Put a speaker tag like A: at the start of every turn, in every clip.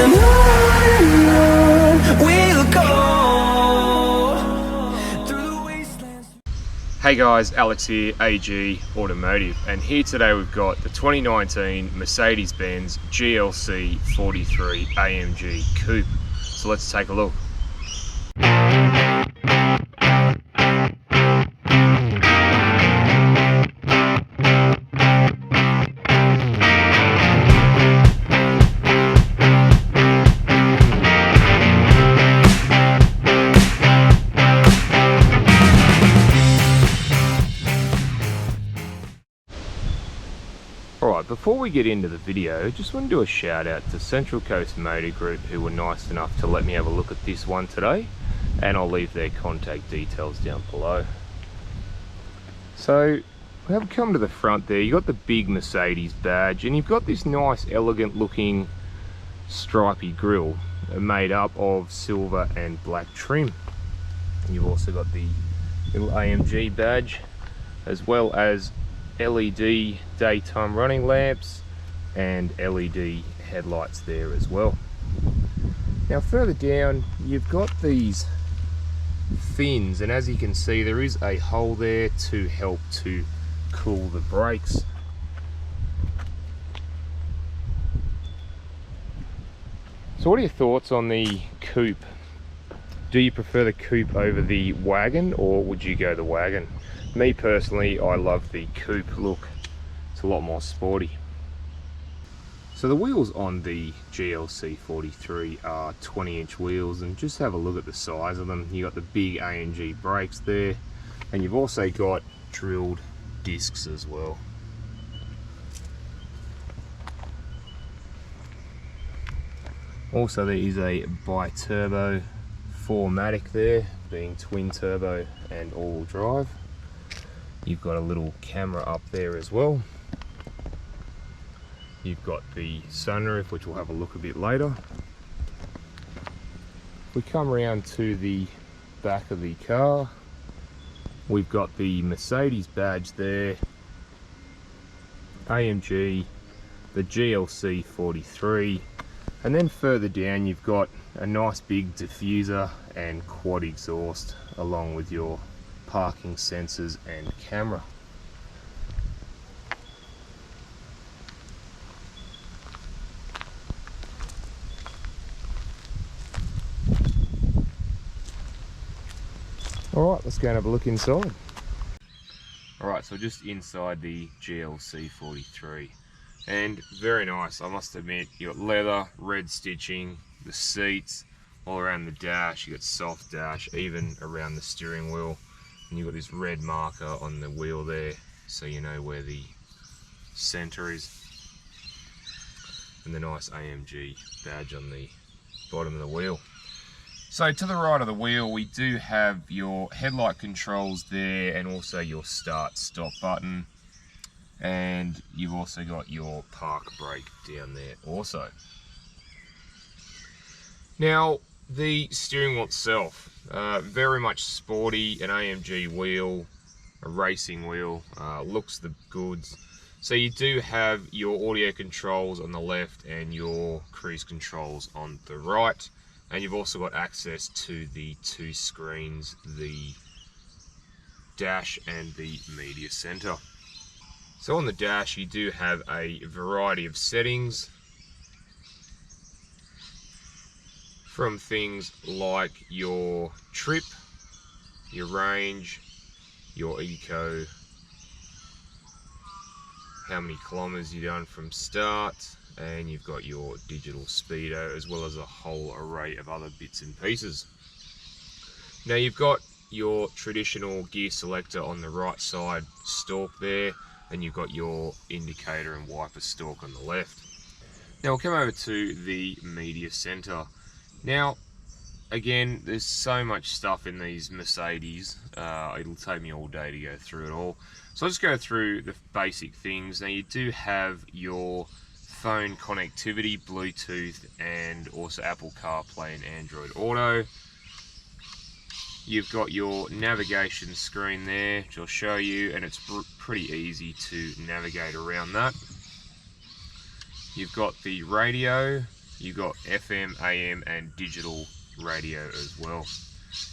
A: and on we'll go through the wastelands.
B: Hey guys, Alex here, AG Automotive, and here today we've got the 2019 Mercedes-Benz GLC43 AMG Coupe. So let's take a look. Alright, before we get into the video, just want to do a shout out to Central Coast Motor Group, who were nice enough to let me have a look at this one today, and I'll leave their contact details down below. So we have come to the front there. You got the big Mercedes badge, and you've got this nice elegant looking stripy grille made up of silver and black trim. And you've also got the little AMG badge, as well as LED daytime running lamps and LED headlights there as well. Now further down you've got these fins, and as you can see there is a hole there to help to cool the brakes. So what are your thoughts on the coupe? Do you prefer the coupe over the wagon, or would you go the wagon? Me personally, I love the coupe look. It's a lot more sporty. So the wheels on the GLC43 are 20-inch wheels, and just have a look at the size of them. You got the big AMG brakes there, and you've also got drilled discs as well. Also there is a bi-turbo 4MATIC there, being twin turbo and all-wheel drive. You've got a little camera up there as well. You've got the sunroof, which we'll have a look a bit later. We come around to the back of the car. We've got the Mercedes badge there, AMG, the GLC43, and then further down you've got a nice big diffuser and quad exhaust, along with your parking sensors and camera. Alright, let's go and have a look inside. Alright, so just inside the GLC43, and very nice, I must admit. You got leather, red stitching, the seats, all around the dash. You got soft dash, even around the steering wheel. And you've got this red marker on the wheel there, so you know where the center is. And the nice AMG badge on the bottom of the wheel. So to the right of the wheel, we do have your headlight controls there, and also your start stop button. And you've also got your park brake down there also. Now, the steering wheel itself, very much sporty, an AMG wheel, a racing wheel, looks the goods. So you do have your audio controls on the left and your cruise controls on the right, and you've also got access to the two screens, the dash and the media center. So on the dash you do have a variety of settings, from things like your trip, your range, your eco, how many kilometers you've done from start, and you've got your digital speedo, as well as a whole array of other bits and pieces. Now you've got your traditional gear selector on the right side stalk there, and you've got your indicator and wiper stalk on the left. Now we'll come over to the media center. Now, again, there's so much stuff in these Mercedes, it'll take me all day to go through it all. So I'll just go through the basic things. Now you do have your phone connectivity, Bluetooth, and also Apple CarPlay and Android Auto. You've got your navigation screen there, which I'll show you, and it's pretty easy to navigate around that. You've got the radio, You've got FM, AM and digital radio as well.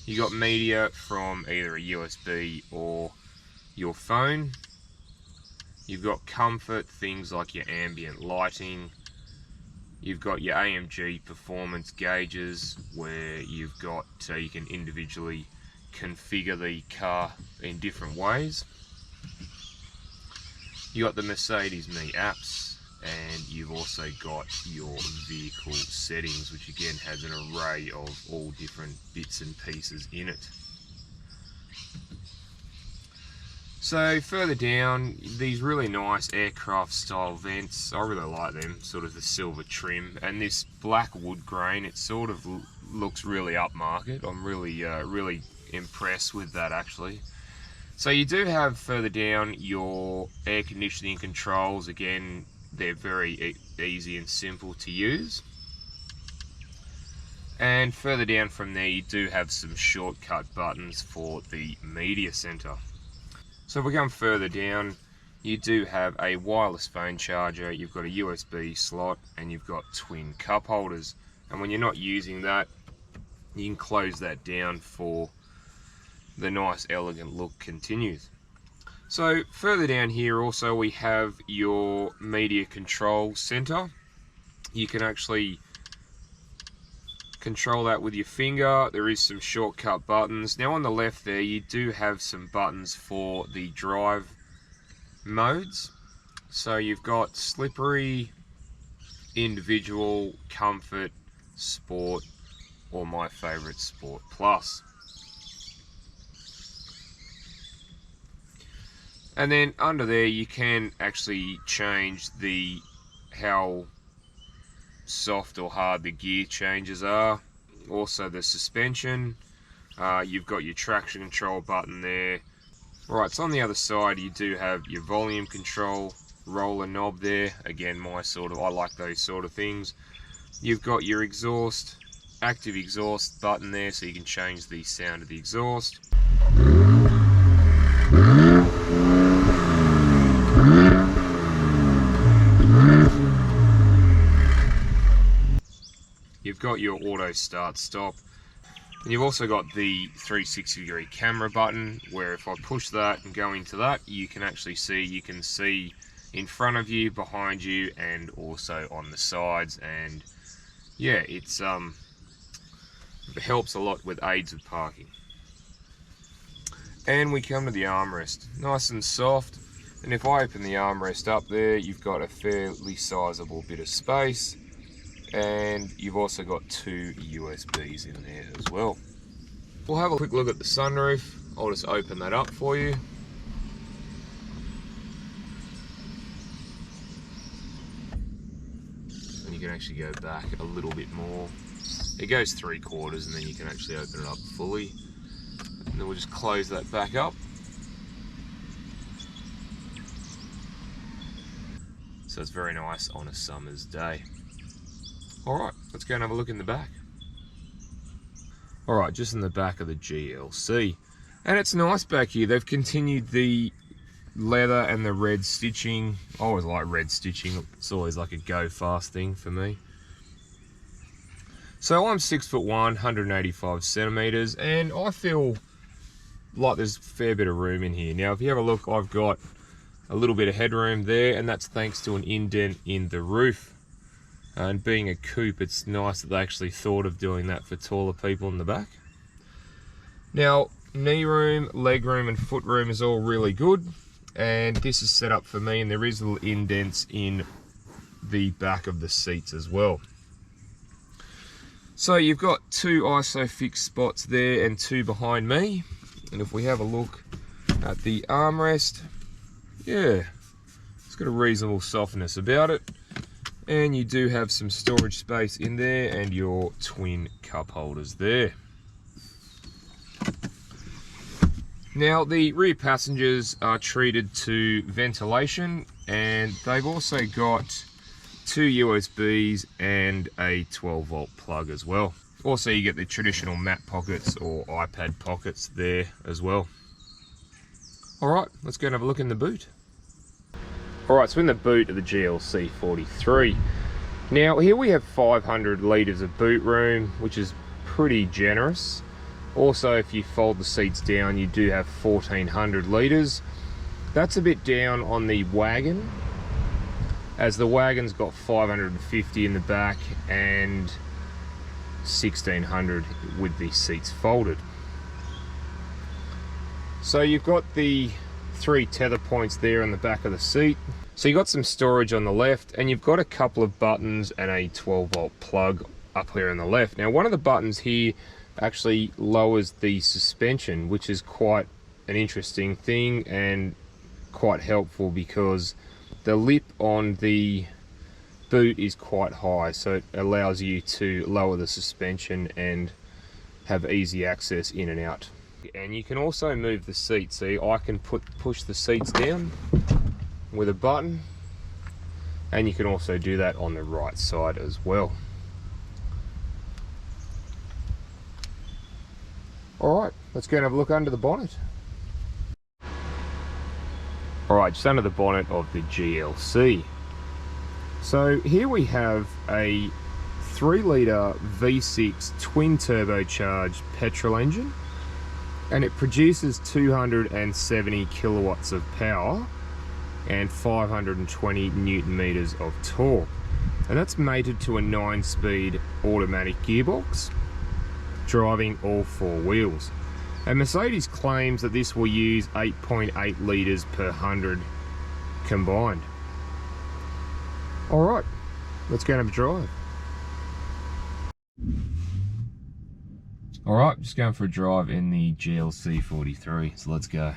B: You got media from either a USB or your phone. You've got comfort, things like your ambient lighting. You've got your AMG performance gauges where you've got, you can individually configure the car in different ways. You got the Mercedes Me apps, and you've also got your vehicle settings, which again has an array of all different bits and pieces in it. So further down, these really nice aircraft style vents, I really like them, sort of the silver trim, and this black wood grain, it sort of looks really upmarket. I'm really impressed with that actually. So you do have further down your air conditioning controls. Again, they're very easy and simple to use. And further down from there, you do have some shortcut buttons for the media center. So if we come further down, you do have a wireless phone charger, you've got a USB slot, and you've got twin cup holders. And when you're not using that, you can close that down for the nice elegant look continues. So further down here also we have your media control center. You can actually control that with your finger. There is some shortcut buttons. Now on the left there you do have some buttons for the drive modes. So you've got slippery, individual, comfort, sport, or my favorite, Sport Plus. And then under there you can actually change how soft or hard the gear changes are. Also the suspension. You've got your traction control button there. Right, so on the other side you do have your volume control roller knob there. Again, I like those sort of things. You've got your exhaust, active exhaust button there, so you can change the sound of the exhaust. You've got your auto start stop, and you've also got the 360-degree camera button, where if I push that and go into that, you can actually see in front of you, behind you, and also on the sides. And yeah, it helps a lot with aids of parking. And we come to the armrest, nice and soft, and if I open the armrest up there, you've got a fairly sizable bit of space. And you've also got two USBs in there as well. We'll have a quick look at the sunroof. I'll just open that up for you. And you can actually go back a little bit more. It goes 3/4 and then you can actually open it up fully. And then we'll just close that back up. So it's very nice on a summer's day. Alright, let's go and have a look in the back. Alright, just in the back of the GLC. And it's nice back here. They've continued the leather and the red stitching. I always like red stitching. It's always like a go fast thing for me. So I'm 6'1", 185 centimeters, and I feel like there's a fair bit of room in here. Now if you have a look, I've got a little bit of headroom there, and that's thanks to an indent in the roof. And being a coupe, it's nice that they actually thought of doing that for taller people in the back. Now, knee room, leg room and foot room is all really good. And this is set up for me, and there is little indents in the back of the seats as well. So you've got two ISOFIX spots there and two behind me. And if we have a look at the armrest, yeah, it's got a reasonable softness about it. And you do have some storage space in there and your twin cup holders there. Now the rear passengers are treated to ventilation, and they've also got two USBs and a 12-volt plug as well. Also you get the traditional map pockets or iPad pockets there as well. Alright, let's go and have a look in the boot. Alright, so in the boot of the GLC43, Now here we have 500 litres of boot room, which is pretty generous. Also, if you fold the seats down, you do have 1400 litres. That's a bit down on the wagon, as the wagon's got 550 in the back and 1600 with the seats folded. So you've got the 3 tether points there on the back of the seat. So you've got some storage on the left, and you've got a couple of buttons and a 12-volt plug up here on the left. Now one of the buttons here actually lowers the suspension, which is quite an interesting thing and quite helpful, because the lip on the boot is quite high, so it allows you to lower the suspension and have easy access in and out. And you can also move the seat. See, I can push the seats down with a button, and you can also do that on the right side as well. Alright, let's go and have a look under the bonnet. Alright, just under the bonnet of the GLC. So here we have a 3-litre V6 twin turbocharged petrol engine, and it produces 270 kilowatts of power and 520 newton meters of torque. And that's mated to a 9-speed automatic gearbox, driving all 4 wheels. And Mercedes claims that this will use 8.8 litres per 100 combined. Alright, let's go and have a drive. Alright, just going for a drive in the GLC43, so let's go.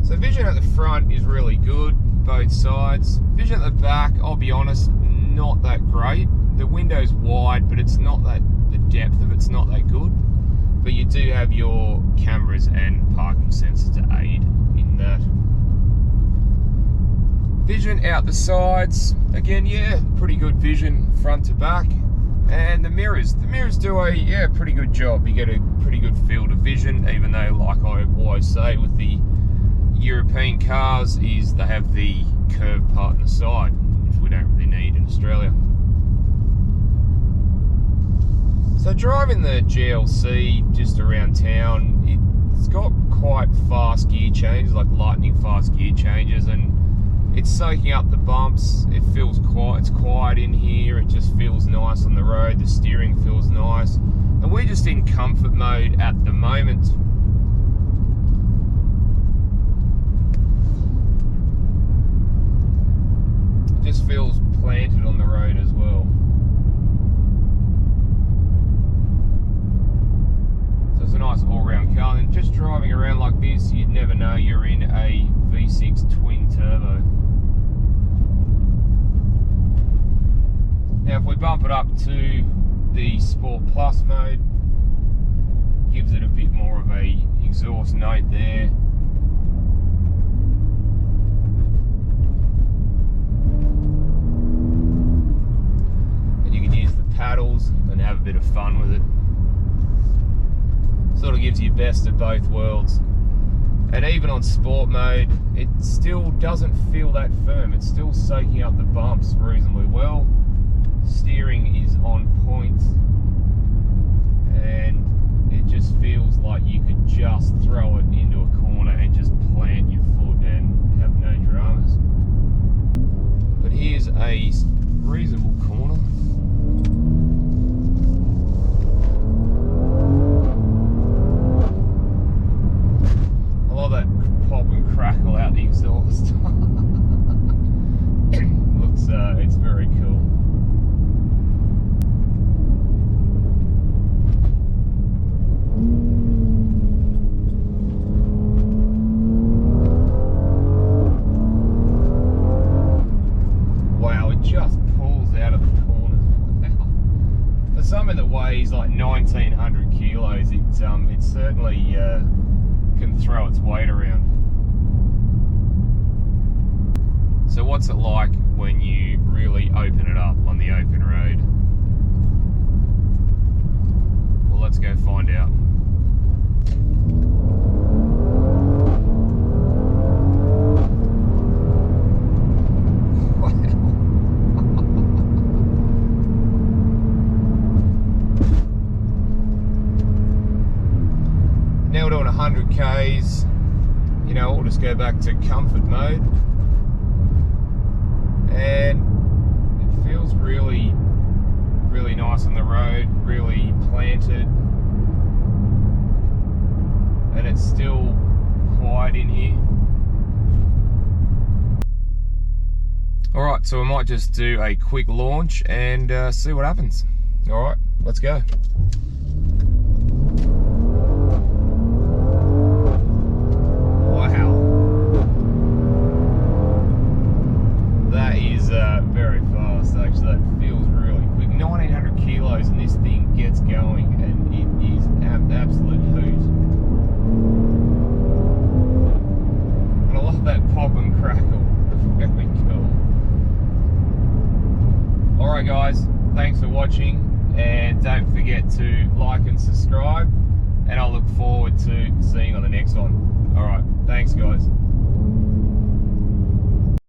B: So vision at the front is really good, both sides. Vision at the back, I'll be honest, not that great. The window's wide, but it's not that, the depth of it's not that good. But you do have your cameras and parking sensors to aid in that. Vision out the sides, again, yeah, pretty good vision front to back. And the mirrors do a pretty good job. You get a pretty good field of vision, even though, like I always say with the European cars, is they have the curved part on the side, which we don't really need in Australia. So driving the GLC just around town, it's got quite fast gear changes, like lightning fast gear changes, and it's soaking up the bumps. It feels quiet, it's quiet in here, it just feels nice on the road, the steering feels nice. And we're just in comfort mode at the moment. It just feels planted on the road as well. It's a nice all-round car, and just driving around like this, you'd never know you're in a V6 twin turbo. Now if we bump it up to the Sport Plus mode, gives it a bit more of a exhaust note there. And you can use the paddles and have a bit of fun with it. Sort of gives you best of both worlds. And even on sport mode, it still doesn't feel that firm. It's still soaking up the bumps reasonably well. Steering is on point, and it just feels like you could just throw it into a corner and just plant your foot and have no dramas. But here's a reasonable corner. I love that pop and crackle out the exhaust. Looks, it's very cool. Wow, it just pulls out of the corners. Wow. For something that weighs like 1900 kilos, it certainly can throw its weight around. So what's it like when you really open it up on the open road? go find out. Now we're doing 100 Ks. You know, we'll just go back to comfort mode. And it feels really, really nice on the road, really planted. And it's still quiet in here. Alright, so we might just do a quick launch and see what happens. Alright, let's go. Very fast actually. That feels really quick. 1900 kilos and this thing gets going, and it is an absolute hoot. And I love that pop and crackle. Very cool. Alright guys, thanks for watching, and don't forget to like and subscribe, and I look forward to seeing you on the next one. Alright, thanks guys.